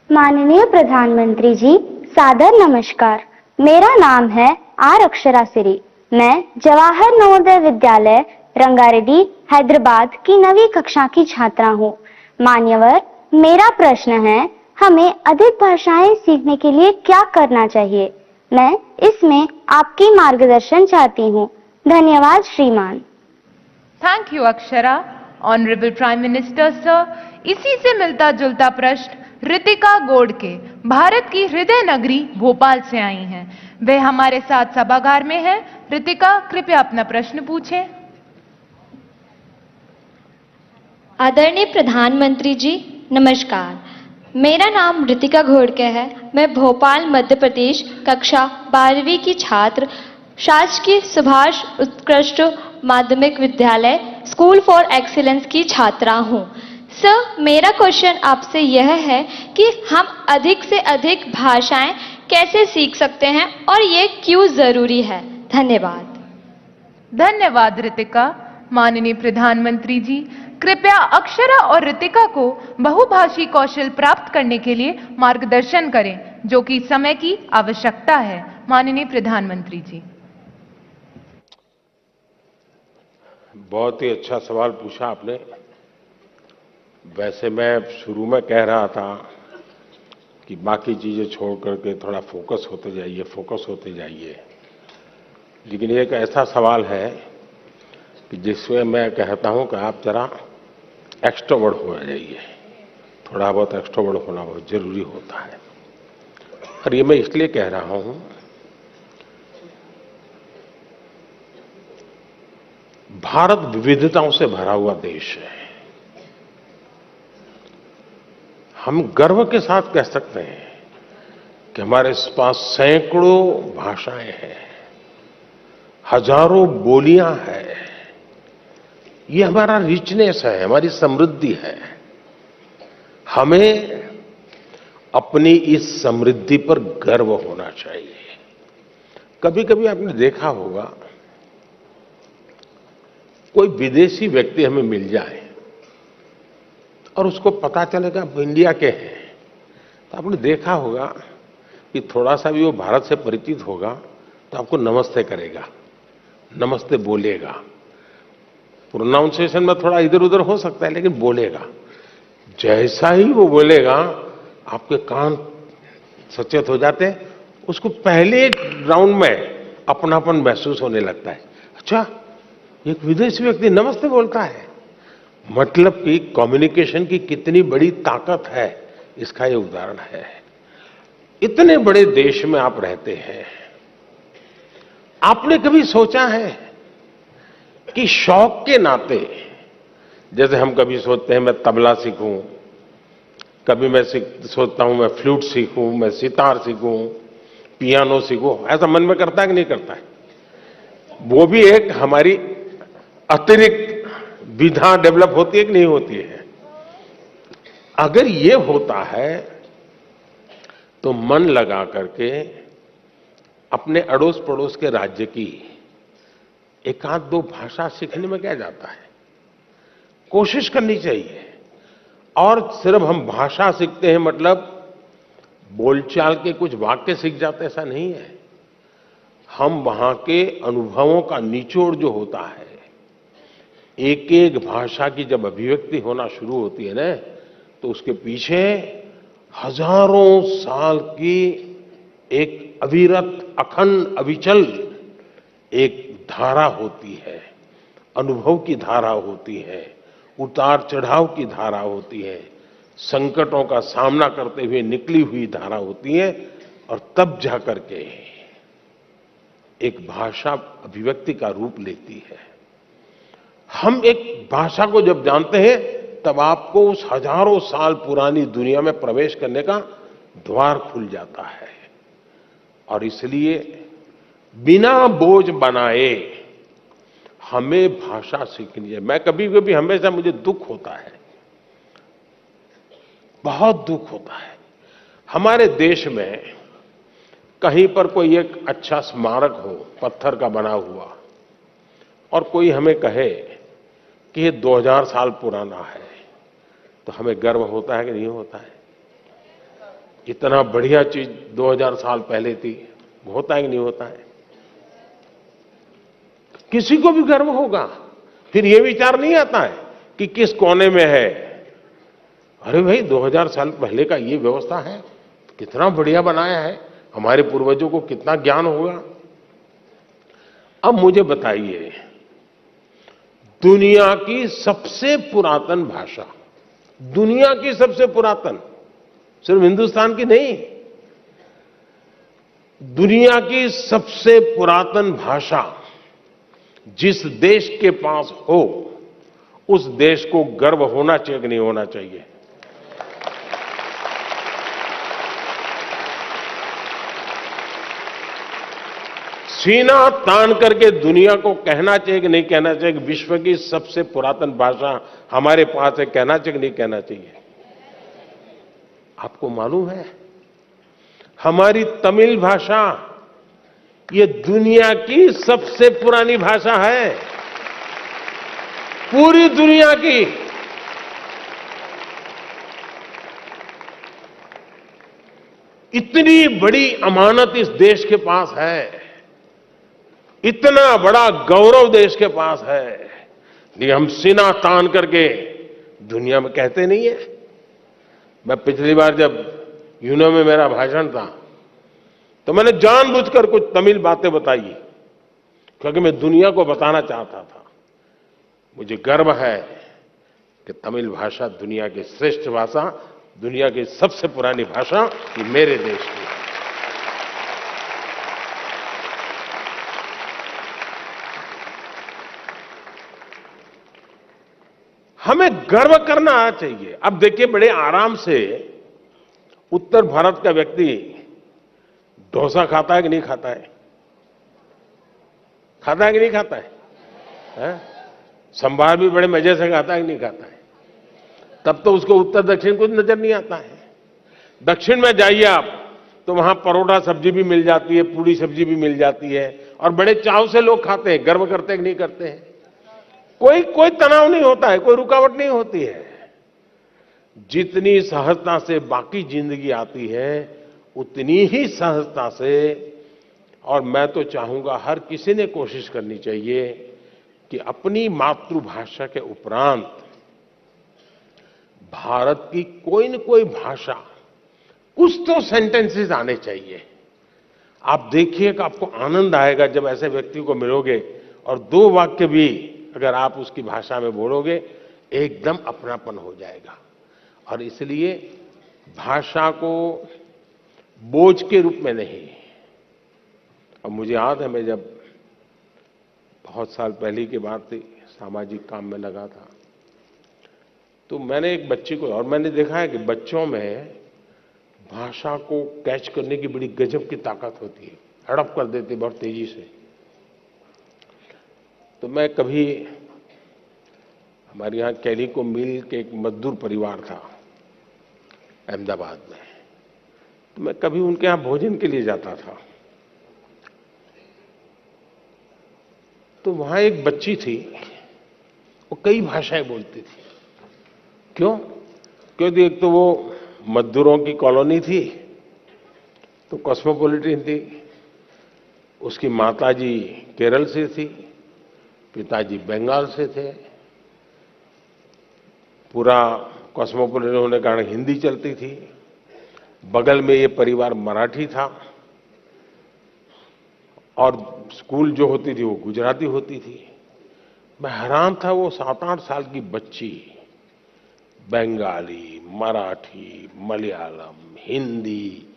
माननीय प्रधानमंत्री जी, सादर नमस्कार। मेरा नाम है आर अक्षरा सिरी। मैं जवाहर नवोदय विद्यालय रंगारेड्डी हैदराबाद की 9वीं कक्षा की छात्रा हूँ। मान्यवर, मेरा प्रश्न है, हमें अधिक भाषाएं सीखने के लिए क्या करना चाहिए? मैं इसमें आपकी मार्गदर्शन चाहती हूँ। धन्यवाद श्रीमान। Thank you Akshara. Honourable prime minister sir, इसी से मिलता जुलता प्रश्न रितिका गोडके भारत की हृदय नगरी भोपाल से आई हैं। वे हमारे साथ सभागार में हैं। रितिका, कृपया अपना प्रश्न पूछें। आदरणीय प्रधानमंत्री जी, नमस्कार। मेरा नाम रितिका घोड़के है। मैं भोपाल मध्य प्रदेश कक्षा 12वीं की छात्र शासकीय सुभाष उत्कृष्ट माध्यमिक विद्यालय स्कूल फॉर एक्सीलेंस की छात्रा हूँ। सर, मेरा क्वेश्चन आपसे यह है कि हम अधिक से अधिक भाषाएं कैसे सीख सकते हैं और ये क्यों जरूरी है? धन्यवाद। धन्यवाद रितिका। माननीय प्रधानमंत्री जी, कृपया अक्षरा और रितिका को बहुभाषी कौशल प्राप्त करने के लिए मार्गदर्शन करें, जो कि समय की आवश्यकता है। माननीय प्रधानमंत्री जी। बहुत ही अच्छा सवाल पूछा आपने। वैसे मैं शुरू में कह रहा था कि बाकी चीजें छोड़ करके थोड़ा फोकस होते जाइए, लेकिन ये एक ऐसा सवाल है कि जिसमें मैं कहता हूं कि आप जरा एक्सट्रोवर्ट हो जाइए। थोड़ा बहुत एक्सट्रोवर्ट होना बहुत जरूरी होता है। और ये मैं इसलिए कह रहा हूं, भारत विविधताओं से भरा हुआ देश है। हम गर्व के साथ कह सकते हैं कि हमारे पास सैकड़ों भाषाएं हैं, हजारों बोलियां हैं। ये हमारा रिचनेस है, हमारी समृद्धि है। हमें अपनी इस समृद्धि पर गर्व होना चाहिए। कभी कभी आपने देखा होगा, कोई विदेशी व्यक्ति हमें मिल जाए और उसको पता चलेगा आप इंडिया के हैं, तो आपने देखा होगा कि थोड़ा सा भी वो भारत से परिचित होगा तो आपको नमस्ते करेगा, नमस्ते बोलेगा। प्रोनाउंसिएशन में थोड़ा इधर उधर हो सकता है, लेकिन बोलेगा। जैसा ही वो बोलेगा, आपके कान सचेत हो जाते हैं। उसको पहले राउंड में अपनापन महसूस होने लगता है। अच्छा, एक विदेशी व्यक्ति नमस्ते बोलता है, मतलब कि कम्युनिकेशन की कितनी बड़ी ताकत है, इसका ये उदाहरण है। इतने बड़े देश में आप रहते हैं, आपने कभी सोचा है कि शौक के नाते, जैसे हम कभी सोचते हैं मैं तबला सीखूं, कभी मैं सोचता हूं मैं फ्लूट सीखूं, मैं सितार सीखूं, पियानो सीखूं, ऐसा मन में करता है कि नहीं करता है? वो भी एक हमारी अतिरिक्त विधा डेवलप होती है कि नहीं होती है? अगर ये होता है तो मन लगा करके अपने अड़ोस पड़ोस के राज्य की एक आध दो भाषा सीखने में क्या जाता है? कोशिश करनी चाहिए। और सिर्फ हम भाषा सीखते हैं मतलब बोलचाल के कुछ वाक्य सीख जाते, ऐसा नहीं है। हम वहां के अनुभवों का निचोड़ जो होता है, एक एक भाषा की जब अभिव्यक्ति होना शुरू होती है ना, तो उसके पीछे हजारों साल की एक अविरत, अखंड, अविचल एक धारा होती है, अनुभव की धारा होती है, उतार चढ़ाव की धारा होती है, संकटों का सामना करते हुए निकली हुई धारा होती है। और तब जाकर के एक भाषा अभिव्यक्ति का रूप लेती है। हम एक भाषा को जब जानते हैं, तब आपको उस हजारों साल पुरानी दुनिया में प्रवेश करने का द्वार खुल जाता है। और इसलिए बिना बोझ बनाए हमें भाषा सीखनी है। मैं कभी कभी हमेशा मुझे दुख होता है, बहुत दुख होता है। हमारे देश में कहीं पर कोई एक अच्छा स्मारक हो, पत्थर का बना हुआ, और कोई हमें कहे कि ये 2000 साल पुराना है, तो हमें गर्व होता है कि नहीं होता है? इतना बढ़िया चीज 2000 साल पहले थी, होता है कि नहीं होता है? किसी को भी गर्व होगा। फिर ये विचार नहीं आता है कि किस कोने में है। अरे भाई 2000 साल पहले का ये व्यवस्था है, कितना बढ़िया बनाया है, हमारे पूर्वजों को कितना ज्ञान होगा। अब मुझे बताइए, दुनिया की सबसे पुरातन भाषा, दुनिया की सबसे पुरातन, सिर्फ हिंदुस्तान की नहीं, दुनिया की सबसे पुरातन भाषा जिस देश के पास हो, उस देश को गर्व होना चाहिए कि नहीं होना चाहिए? सीना तान करके दुनिया को कहना चाहिए कि नहीं कहना चाहिए कि विश्व की सबसे पुरातन भाषा हमारे पास है? कहना चाहिए कि नहीं कहना चाहिए? आपको मालूम है, हमारी तमिल भाषा ये दुनिया की सबसे पुरानी भाषा है, पूरी दुनिया की। इतनी बड़ी अमानत इस देश के पास है, इतना बड़ा गौरव देश के पास है, लेकिन हम सीना तान करके दुनिया में कहते नहीं है। मैं पिछली बार जब यूनो में मेरा भाषण था तो मैंने जानबूझकर कुछ तमिल बातें बताई, क्योंकि मैं दुनिया को बताना चाहता था मुझे गर्व है कि तमिल भाषा दुनिया की श्रेष्ठ भाषा, दुनिया की सबसे पुरानी भाषा ये मेरे देश की है। हमें गर्व करना चाहिए। अब देखिए, बड़े आराम से उत्तर भारत का व्यक्ति डोसा खाता है कि नहीं खाता है? खाता है कि नहीं खाता है? संभार भी बड़े मजे से खाता है कि नहीं खाता है? तब तो उसको उत्तर दक्षिण कुछ नजर नहीं आता है। दक्षिण में जाइए आप तो वहां परोठा सब्जी भी मिल जाती है, पूरी सब्जी भी मिल जाती है, और बड़े चाव से लोग खाते हैं। गर्व करते हैं कि नहीं करते हैं? कोई तनाव नहीं होता है, कोई रुकावट नहीं होती है। जितनी सहजता से बाकी जिंदगी आती है, उतनी ही सहजता से, और मैं तो चाहूंगा हर किसी ने कोशिश करनी चाहिए कि अपनी मातृभाषा के उपरांत भारत की कोई न कोई भाषा, कुछ तो सेंटेंसेस आने चाहिए। आप देखिए कि आपको आनंद आएगा जब ऐसे व्यक्ति को मिलोगे और 2 वाक्य भी अगर आप उसकी भाषा में बोलोगे, एकदम अपनापन हो जाएगा। और इसलिए भाषा को बोझ के रूप में नहीं। और मुझे याद है, मैं जब बहुत साल पहले की बात थी, सामाजिक काम में लगा था, तो मैंने एक बच्ची को, और मैंने देखा है कि बच्चों में भाषा को कैच करने की बड़ी गजब की ताकत होती है, हड़प कर देते बहुत तेजी से। तो मैं कभी, हमारे यहाँ कैलिको मिल के एक मजदूर परिवार था अहमदाबाद में, तो मैं कभी उनके यहाँ भोजन के लिए जाता था। तो वहां एक बच्ची थी, वो कई भाषाएं बोलती थी। क्यों? क्योंकि एक तो वो मजदूरों की कॉलोनी थी, तो कॉस्मोपॉलिटन थी। उसकी माताजी केरल से थी, पिताजी बंगाल से थे। पूरा कॉस्मोपॉलिटन होने के कारण हिंदी चलती थी। बगल में ये परिवार मराठी था, और स्कूल जो होती थी वो गुजराती होती थी। मैं हैरान था, वो 7-8 साल की बच्ची बंगाली, मराठी, मलयालम, हिंदी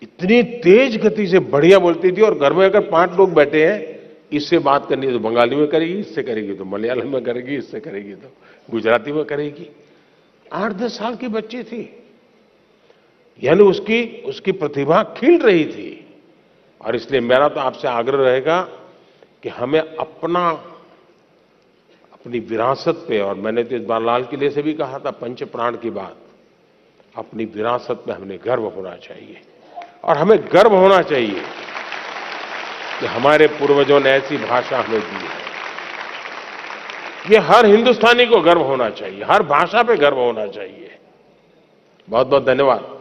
इतनी तेज गति से बढ़िया बोलती थी। और घर में अगर 5 लोग बैठे हैं, इससे बात करनी है तो बंगाली में करेगी, इससे करेगी तो मलयालम में करेगी, इससे करेगी तो गुजराती में करेगी। 8-10 साल की बच्ची थी, यानी उसकी प्रतिभा खिल रही थी। और इसलिए मेरा तो आपसे आग्रह रहेगा कि हमें अपनी विरासत पे, और मैंने तो इस बार लाल किले से भी कहा था पंच प्राण की बात, अपनी विरासत पे हमें गर्व होना चाहिए। और हमें गर्व होना चाहिए कि हमारे पूर्वजों ने ऐसी भाषा हमें दी है। ये हर हिंदुस्तानी को गर्व होना चाहिए, हर भाषा पे गर्व होना चाहिए। बहुत बहुत धन्यवाद।